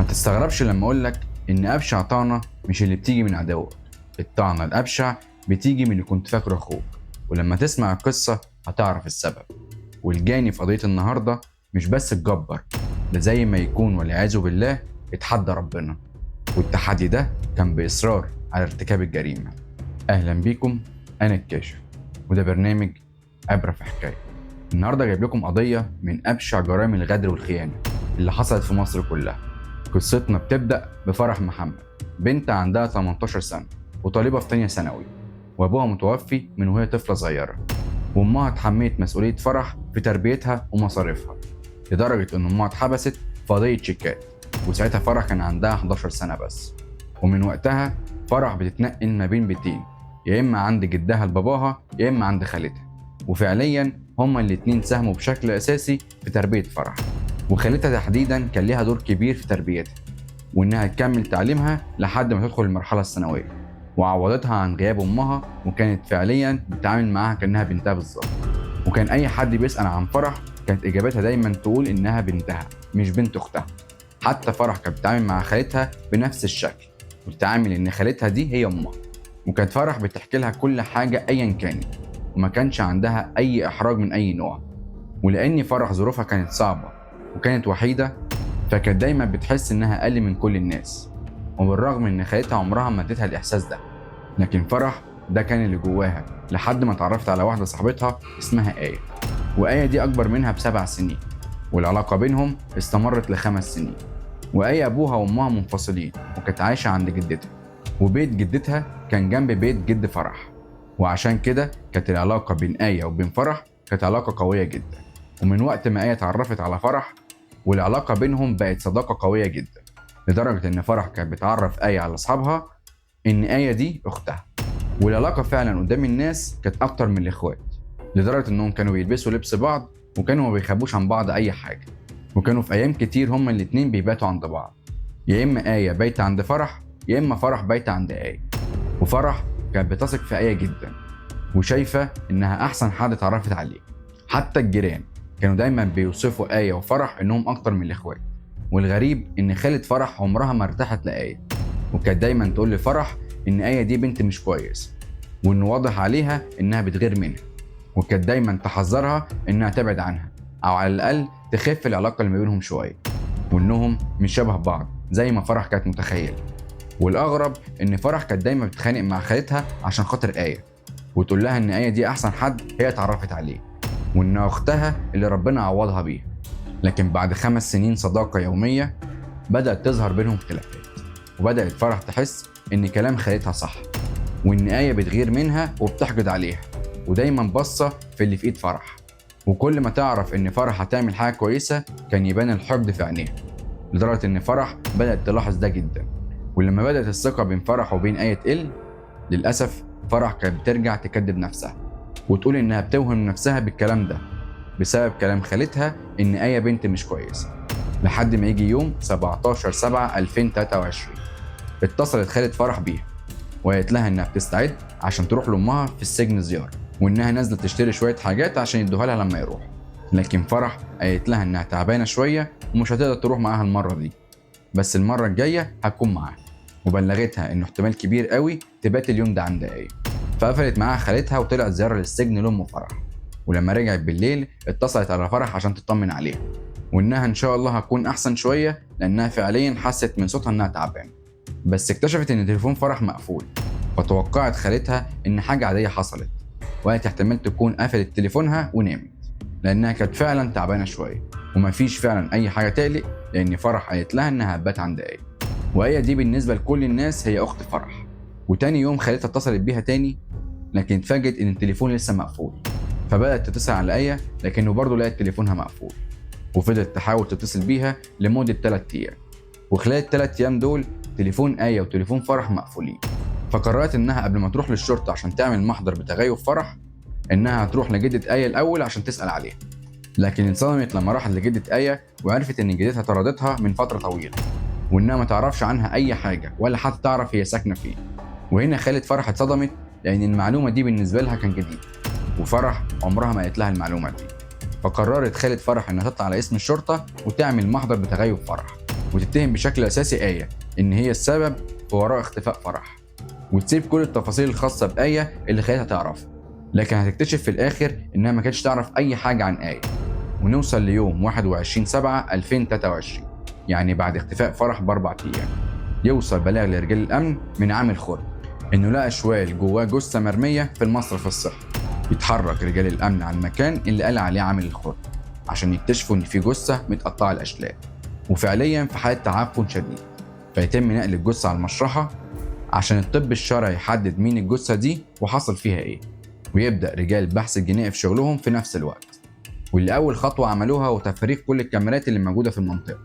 تستغربش لما اقولك ان ابشع طعنه مش اللي بتيجي من عدوك. الطعنه الابشع بتيجي من اللي كنت فاكره اخوك، ولما تسمع القصه هتعرف السبب. والجاني في قضيه النهارده مش بس اتجبر، ده زي ما يكون والعياذ بالله اتحدى ربنا، والتحدي ده كان باصرار على ارتكاب الجريمه. اهلا بيكم، انا الكاشف، وده برنامج عبره في حكايه. النهارده جايب لكم قضيه من ابشع جرائم الغدر والخيانه اللي حصلت في مصر كلها. قصتنا بتبدأ بفرح محمد، بنت عندها 18 سنة وطالبة في تانية ثانوي، وأبوها متوفي من وهي طفلة صغيرة، وأمها اتحملت مسؤولية فرح في تربيتها ومصاريفها، لدرجة إن أمها اتحبست في قضية شيكات، وساعتها فرح كان عندها 11 سنة بس. ومن وقتها فرح بتتنقل ما بين بيتين، يا إما عند جدها لباباها يا إما عند خالتها، وفعليا هما الاتنين ساهموا بشكل أساسي في تربية فرح. وخالتها تحديدا كان ليها دور كبير في تربيتها، وانها تكمل تعليمها لحد ما تدخل المرحله الثانويه، وعوضتها عن غياب امها، وكانت فعليا بتتعامل معاها كانها بنتها بالظبط. وكان اي حد بيسال عن فرح كانت اجابتها دايما تقول انها بنتها مش بنت اختها. حتى فرح كانت بتتعامل مع خالتها بنفس الشكل، وبتتعامل ان خالتها دي هي امها، وكانت فرح بتحكي لها كل حاجه ايا كانت، وما كانش عندها اي احراج من اي نوع. ولان فرح ظروفها كانت صعبه وكانت وحيدة، فكانت دايما بتحس انها اقل من كل الناس، وبالرغم ان خالتها عمرها ما اديتها الاحساس ده، لكن فرح ده كان اللي جواها لحد ما اتعرفت على واحدة صاحبتها اسمها آية. وآية دي اكبر منها ب7 سنين، والعلاقة بينهم استمرت ل5 سنين. وآية ابوها وامها منفصلين، وكانت عايشة عند جدتها، وبيت جدتها كان جنب بيت جد فرح، وعشان كده كانت العلاقة بين آية وبين فرح كانت علاقة قوية جدا. ومن وقت ما آية اتعرفت على فرح والعلاقة بينهم بقت صداقة قوية جدا، لدرجة إن فرح كانت بتعرف آية على أصحابها إن آية دي أختها. والعلاقة فعلا قدام الناس كانت أكتر من الإخوات، لدرجة إنهم كانوا بيلبسوا لبس بعض، وكانوا ما بيخبوش عن بعض أي حاجة. وكانوا في أيام كتير هما الاتنين بيباتوا عند بعض، يا إما آية بايتة عند فرح يا إما فرح بايتة عند آية. وفرح كانت بتثق في آية جدا، وشايفة إنها أحسن حد اتعرفت عليه. حتى الجيران كانوا دايما بيوصفوا آية وفرح إنهم أكتر من الإخوات. والغريب إن خالة فرح عمرها ما ارتاحت لآية، وكانت دايما تقول لفرح إن آية دي بنت مش كويس، وإن واضح عليها إنها بتغير منها، وكانت دايما تحذرها إنها تبعد عنها، أو على الأقل تخف العلاقة اللي ما بينهم شوية، وإنهم مش شبه بعض زي ما فرح كانت متخيلة. والأغرب إن فرح كانت دايما بتتخانق مع خالتها عشان خاطر آية، وتقول لها إن آية دي أحسن حد هي اتعرفت عليه، وإن أختها اللي ربنا عوضها بيها. لكن بعد 5 سنين صداقة يومية بدأت تظهر بينهم خلافات، وبدأت فرح تحس إن كلام خالتها صح، وإن آية بتغير منها وبتحقد عليها، ودايما باصة في اللي في إيد فرح. وكل ما تعرف إن فرح هتعمل حاجة كويسة كان يبان الحقد في عينيها، لدرجة إن فرح بدأت تلاحظ ده جدا. ولما بدأت الثقة بين فرح وبين آية تقل، للأسف فرح كانت بترجع تكذب نفسها، وتقول إنها بتوهم نفسها بالكلام ده بسبب كلام خالتها إن آية بنت مش كويسة. لحد ما يجي يوم 17/7/2023 اتصلت خالة فرح بيها، وقالت لها إنها بتستعد عشان تروح لأمها في السجن زيارة، وإنها نازلة تشتري شوية حاجات عشان يدوها لها لما يروح. لكن فرح قالت لها إنها تعبانة شوية ومش هتقدر تروح معاها المرة دي، بس المرة الجاية هتكون معاها، وبلغتها إنه احتمال كبير قوي تبات اليوم ده عند آية. فقفلت معاها خالتها وطلعت زيارة للسجن لأم فرح. ولما رجعت بالليل اتصلت على فرح عشان تطمن عليها، وإنها إن شاء الله هتكون أحسن شوية، لأنها فعليا حست من صوتها إنها تعبانة. بس اكتشفت إن تليفون فرح مقفول، فتوقعت خالتها إن حاجة عادية حصلت، وقالت احتمال تكون قفلت تليفونها ونامت، لأنها كانت فعلا تعبانة شوية، ومفيش فعلا أي حاجة تقلق، لأن فرح قالت لها إنها هتبات عند آية. وآية دي بالنسبة لكل الناس هي أخت فرح. وتاني يوم خالتها اتصلت بيها تاني، لكن اتفاجئت إن التليفون لسه مقفول، فبدأت تتصل على آية لكنه برضه لقت تليفونها مقفول، وفضلت تحاول تتصل بيها لمدة 3 أيام. وخلال ال3 أيام دول تليفون آية وتليفون فرح مقفولين. فقررت إنها قبل ما تروح للشرطة عشان تعمل محضر بتغيب فرح، إنها هتروح لجدة آية الأول عشان تسأل عليها. لكن اتصدمت لما راحت لجدة آية وعرفت إن جدتها طردتها من فترة طويلة، وإنها ما تعرفش عنها أي حاجة ولا حتى تعرف هي ساكنة فين. وهنا خالة فرح اتصدمت، لأن المعلومة دي بالنسبة لها كان جديد، وفرح عمرها ما قالت لها المعلومة دي. فقررت خالة فرح إنها تطلع على اسم الشرطة وتعمل محضر بتغيب فرح، وتتهم بشكل أساسي آية إن هي السبب في وراء اختفاء فرح، وتسيب كل التفاصيل الخاصة بآية اللي خلتها تعرف، لكن هتكتشف في الآخر إنها ما كانتش تعرف أي حاجة عن آية. ونوصل ليوم 21/7/2023، يعني بعد اختفاء فرح ب4 أيام، يوصل بلاغ لرجال الأمن من عامل خرم إنه لقى شوال جواه جثة مرمية في المصرف الصحي. يتحرك رجال الأمن على المكان اللي قال عليه عامل الخرم عشان يكتشفوا إن في جثة متقطعة الأشلاء، وفعليا في حالة تعفن شديد. فيتم نقل الجثة على المشرحة عشان الطب الشرعي يحدد مين الجثة دي وحصل فيها إيه، ويبدأ رجال البحث الجنائي في شغلهم في نفس الوقت. واللي أول خطوة عملوها هو تفريغ كل الكاميرات اللي موجودة في المنطقة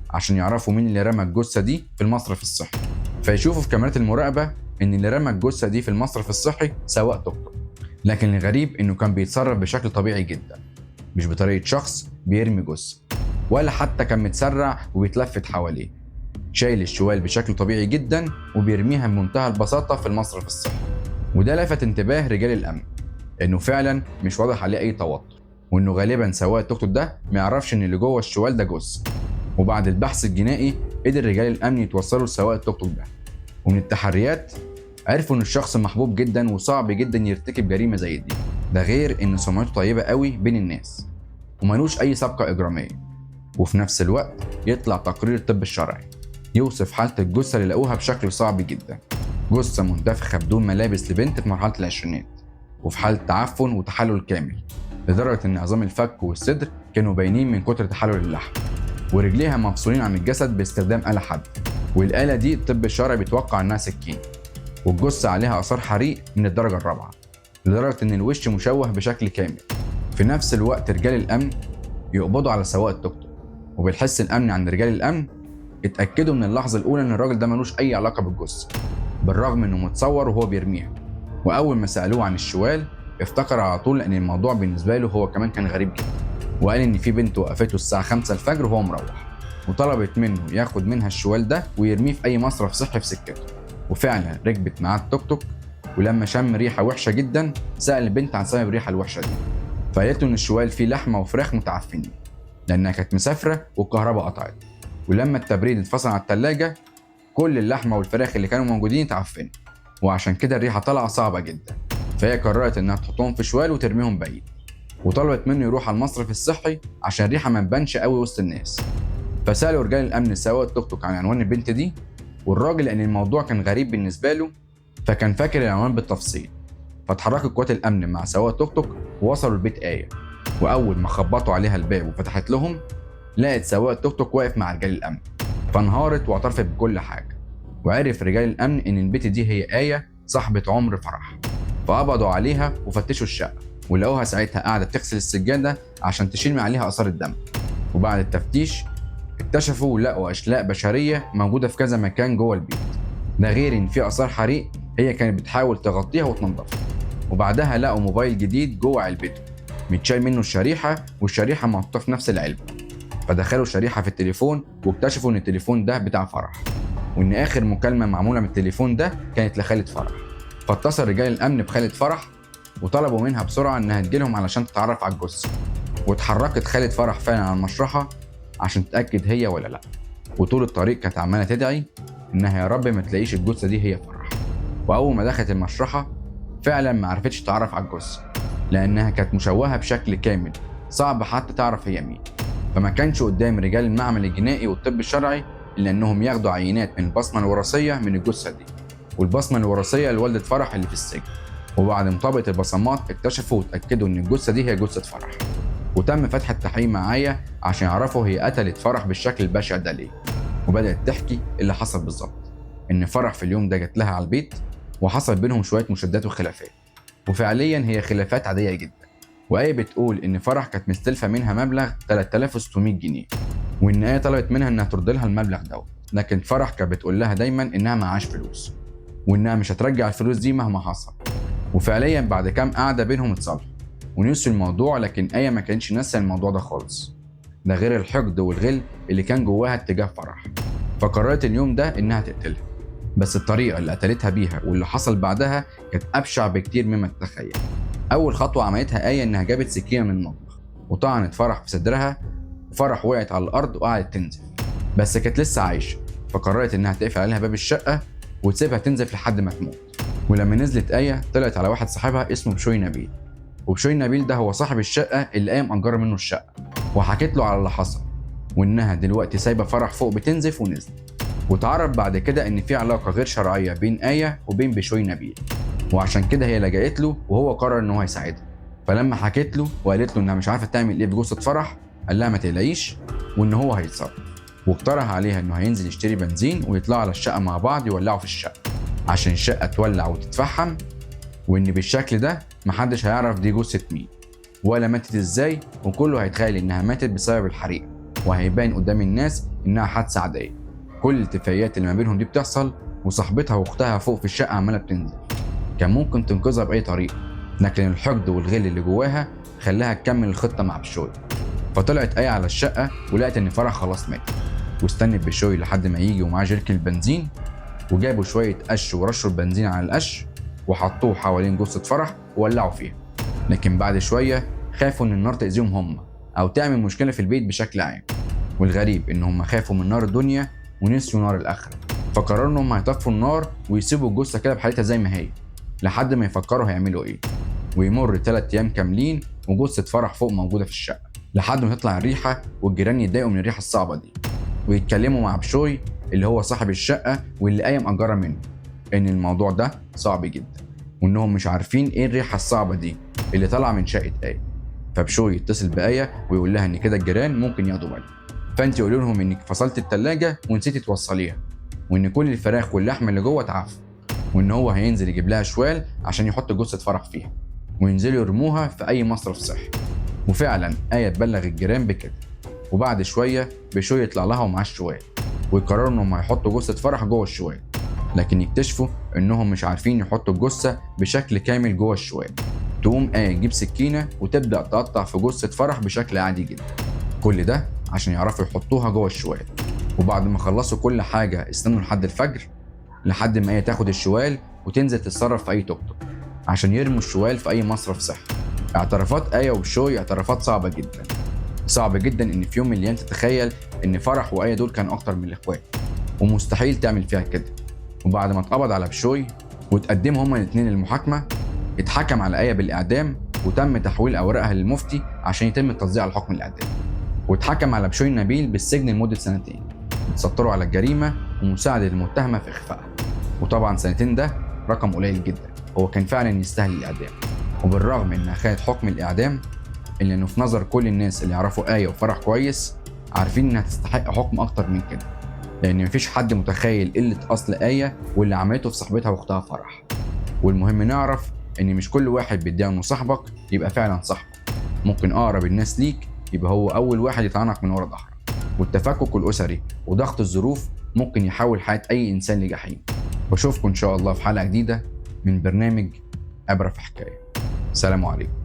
عشان يعرفوا مين اللي رمى الجثة دي في المصرف الصحي. فيشوفوا في كاميرات المراقبة إن اللي رمى الجثة دي في المصرف الصحي سواق توك توك، لكن الغريب إنه كان بيتصرف بشكل طبيعي جدا، مش بطريقة شخص بيرمي جثة، ولا حتى كان متسرع وبيتلفت حواليه. شايل الشوال بشكل طبيعي جدا وبيرميها بمنتهى البساطة في المصرف الصحي. وده لفت انتباه رجال الأمن إنه فعلا مش واضح عليه أي توتر، وإنه غالبا سواق التوك توك ده ما يعرفش إن اللي جوه الشوال ده جثة. وبعد البحث الجنائي قدر رجال الأمن يتوصلوا لسواق التوك توك ده، ومن التحريات عرفوا إن الشخص محبوب جدا وصعب جدا يرتكب جريمة زي دي. ده غير إن سمعته طيبة قوي بين الناس وملوش أي سابقة إجرامية. وفي نفس الوقت يطلع تقرير الطب الشرعي يوصف حالة الجثة اللي لقوها بشكل صعب جدا، جثة منتفخة بدون ملابس لبنت في مرحلة العشرينات، وفي حالة تعفن وتحلل كامل، لدرجة إن عظام الفك والصدر كانوا باينين من كتر تحلل اللحم، ورجليها مفصولين عن الجسد باستخدام آلة حادة. والآلة دي الطب الشرعي بيتوقع إنها سكين. والجثة عليها آثار حريق من الدرجة الرابعة، لدرجة إن الوش مشوه بشكل كامل. في نفس الوقت رجال الأمن يقبضوا على سواق التوك توك، وبالحس الأمني عند رجال الأمن اتأكدوا من اللحظة الأولى إن الراجل ده ملوش أي علاقة بالجثة، بالرغم إنه متصور وهو بيرميها. وأول ما سألوه عن الشوال افتكر على طول إن الموضوع بالنسبة له هو كمان كان غريب جدا، وقال إن في بنت وقفته الساعة 5 الفجر وهو مروح، وطلبت منه ياخد منها الشوال ده ويرميه في أي مصرف صحي في سكته. وفعلا ركبت معاه التوك توك، ولما شم ريحة وحشة جدا سأل البنت عن سبب الريحة الوحشة دي، فقالت له إن الشوال فيه لحمة وفراخ متعفنين لأنها كانت مسافرة والكهرباء قطعت، ولما التبريد اتفصل على التلاجة كل اللحمة والفراخ اللي كانوا موجودين اتعفنوا، وعشان كده الريحة طالعة صعبة جدا. فهي قررت إنها تحطهم في شوال وترميهم بعيد، وطلبت منه يروح على المصرف الصحي عشان الريحة ما تبانش قوي وسط الناس. فسألوا رجال الأمن سواق التوك توك عن عنوان البنت دي، والراجل لأن الموضوع كان غريب بالنسبة له فكان فاكر العنوان بالتفصيل. فاتحركت قوات الأمن مع سواق التوك توك ووصلوا لبيت آية، وأول ما خبطوا عليها الباب وفتحت لهم لقت سواق التوك توك واقف مع رجال الأمن، فانهارت واعترفت بكل حاجة. وعرف رجال الأمن إن البنت دي هي آية صاحبة عمر فرح، فقبضوا عليها وفتشوا الشقة ولقوها ساعتها قاعدة بتغسل السجادة عشان تشيل من عليها آثار الدم. وبعد التفتيش اكتشفوا ولقوا أشلاء بشرية موجودة في كذا مكان جوه البيت، ده غير إن في آثار حريق هي كانت بتحاول تغطيها وتنظفها. وبعدها لقوا موبايل جديد جوه علبته متشال منه الشريحة، والشريحة محطوطة في نفس العلبة. فدخلوا الشريحة في التليفون واكتشفوا إن التليفون ده بتاع فرح، وإن آخر مكالمة معمولة من التليفون ده كانت لخالة فرح. فاتصل رجال الأمن بخالة فرح وطلبوا منها بسرعة إنها تجيلهم علشان تتعرف على الجثة. واتحركت خالة فرح فعلا على المشرحة عشان تتأكد هي ولا لأ، وطول الطريق كانت عمالة تدعي إنها يا رب ما تلاقيش الجثة دي هي فرح. وأول ما دخلت المشرحة فعلا ما عرفتش تتعرف على الجثة لأنها كانت مشوهة بشكل كامل، صعب حتى تعرف هي مين. فما كانش قدام رجال المعمل الجنائي والطب الشرعي إلا إنهم ياخدوا عينات من البصمة الوراثية من الجثة دي، والبصمة الوراثية لوالدة فرح اللي في السجن. وبعد مطابقة البصمات اكتشفوا وتأكدوا إن الجثة دي هي جثة فرح، وتم فتح التحقيق مع آية عشان يعرفوا هي قتلت فرح بالشكل البشع ده ليه. وبدأت تحكي اللي حصل بالظبط، إن فرح في اليوم ده جت لها على البيت وحصل بينهم شوية مشادات وخلافات، وفعليا هي خلافات عادية جدا. وآية بتقول إن فرح كانت مستلفة منها مبلغ 3600 جنيه، وإن آية طلبت منها إنها ترد لها المبلغ ده، لكن فرح كانت بتقول لها دايما إنها معاش فلوس وإنها مش هترجع الفلوس دي مهما حصل. وفعليا بعد كام قعدة بينهم اتصالحوا ونسوا الموضوع، لكن آية ما كانتش ناسية الموضوع ده خالص، ده غير الحقد والغل اللي كان جواها اتجاه فرح. فقررت اليوم ده إنها تقتلها، بس الطريقة اللي قتلتها بيها واللي حصل بعدها كانت أبشع بكتير مما تتخيل. أول خطوة عملتها آية إنها جابت سكينة من المطبخ وطعنت فرح في صدرها، وفرح وقعت على الأرض وقعدت تنزف. بس كانت لسه عايشة، فقررت إنها تقفل عليها باب الشقة وتسيبها تنزف لحد ما تموت. ولما نزلت آية طلعت على واحد صاحبها اسمه بشوي نبيل، وبشوي نبيل ده هو صاحب الشقة اللي آية مأجرة منه الشقة، وحكت له على اللي حصل وإنها دلوقتي سايبة فرح فوق بتنزف ونزلت. وتعرف بعد كده إن في علاقة غير شرعية بين آية وبين بشوي نبيل، وعشان كده هي لجأت له وهو قرر إن هو يساعدها. فلما حكت له وقالت له إنها مش عارفة تعمل إيه بجثة فرح، قال لها ما تقلقيش وإن هو هيتصرف، واقترح عليها إنه هينزل يشتري بنزين ويطلعوا على الشقة مع بعض يولعوا في الشقة عشان الشقة تولع وتتفحم، وإن بالشكل ده محدش هيعرف دي جثة مين ولا ماتت إزاي، وكله هيتخيل إنها ماتت بسبب الحريق وهيبان قدام الناس إنها حادثة عادية. كل الاتفاقيات اللي ما بينهم دي بتحصل وصاحبتها واختها فوق في الشقة عمالة بتنزل. كان ممكن تنقذها بأي طريقة، لكن الحقد والغل اللي جواها خلاها تكمل الخطة مع بشوي. فطلعت آية على الشقة ولقت إن فرح خلاص مات، واستنت بشوي لحد ما يجي ومعاه جيركن البنزين، وجابوا شوية قش ورشوا البنزين على القش وحطوه حوالين جثة فرح وولعوا فيها. لكن بعد شوية خافوا إن النار تأذيهم هم أو تعمل مشكلة في البيت بشكل عام، والغريب إن هم خافوا من نار الدنيا ونسيوا نار الآخرة، فقرروا إنهم هيطفوا النار ويسيبوا الجثة كده بحالتها زي ما هي لحد ما يفكروا هيعملوا إيه. ويمر 3 أيام كاملين وجثة فرح فوق موجودة في الشقة لحد ما تطلع الريحة والجيران يتضايقوا من الريحة الصعبة دي، ويتكلموا مع بشوي اللي هو صاحب الشقة واللي آية مأجرة منه إن الموضوع ده صعب جدا، وإنهم مش عارفين إيه الريحة الصعبة دي اللي طالعة من شقة آية. فبشوي يتصل بآية ويقول لها إن كده الجيران ممكن ياخدوا بالهم، فأنت قولي لهم إنك فصلت التلاجة ونسيتي توصليها، وإن كل الفراخ واللحم اللي جوه اتعفن، وإن هو هينزل يجيب لها شوال عشان يحط جثة فرح فيها وينزلوا يرموها في أي مصرف صحي. وفعلا آية تبلغ الجيران بكده، وبعد شوية بشوي يطلع لها ومعاه الشوال، ويقرروا إنهم هيحطوا جثة فرح جوه الشوال، لكن يكتشفوا إنهم مش عارفين يحطوا الجثة بشكل كامل جوه الشوال. تقوم آية تجيب سكينة وتبدأ تقطع في جثة فرح بشكل عادي جدا، كل ده عشان يعرفوا يحطوها جوه الشوال. وبعد ما خلصوا كل حاجة استنوا لحد الفجر لحد ما آية تاخد الشوال وتنزل تتصرف في أي توك توك عشان يرموا الشوال في أي مصرف صحي. اعترافات آية وبشوي اعترافات صعبة جدا، صعب جدا إن في يوم من الأيام تتخيل إن فرح وآية دول كانوا أكتر من الإخوات، ومستحيل تعمل فيها كده. وبعد ما اتقبض على بشوي وتقدموا هما الاتنين للمحاكمة، اتحكم على آية بالإعدام وتم تحويل أوراقها للمفتي عشان يتم التصديق على حكم الإعدام. واتحكم على بشوي نبيل بالسجن لمدة 2 سنين، اتستروا على الجريمة ومساعدة المتهمة في إخفائها. وطبعا 2 سنين ده رقم قليل جدا، هو كان فعلا يستاهل الإعدام. وبالرغم إنها خدت حكم الإعدام إلا إنه في نظر كل الناس اللي يعرفوا آية وفرح كويس عارفين إنها تستحق حكم أكتر من كده، لأن مفيش حد متخيل قلة أصل آية واللي عملته في صاحبتها وأختها فرح. والمهم نعرف إن مش كل واحد بيدعي إنه صاحبك يبقى فعلا صاحبك، ممكن أقرب الناس ليك يبقى هو أول واحد يطعنك من ورا ظهرك. والتفكك الأسري وضغط الظروف ممكن يحول حياة أي إنسان لجحيم. وأشوفكم إن شاء الله في حلقة جديدة من برنامج عبرة في حكاية. سلام عليكم.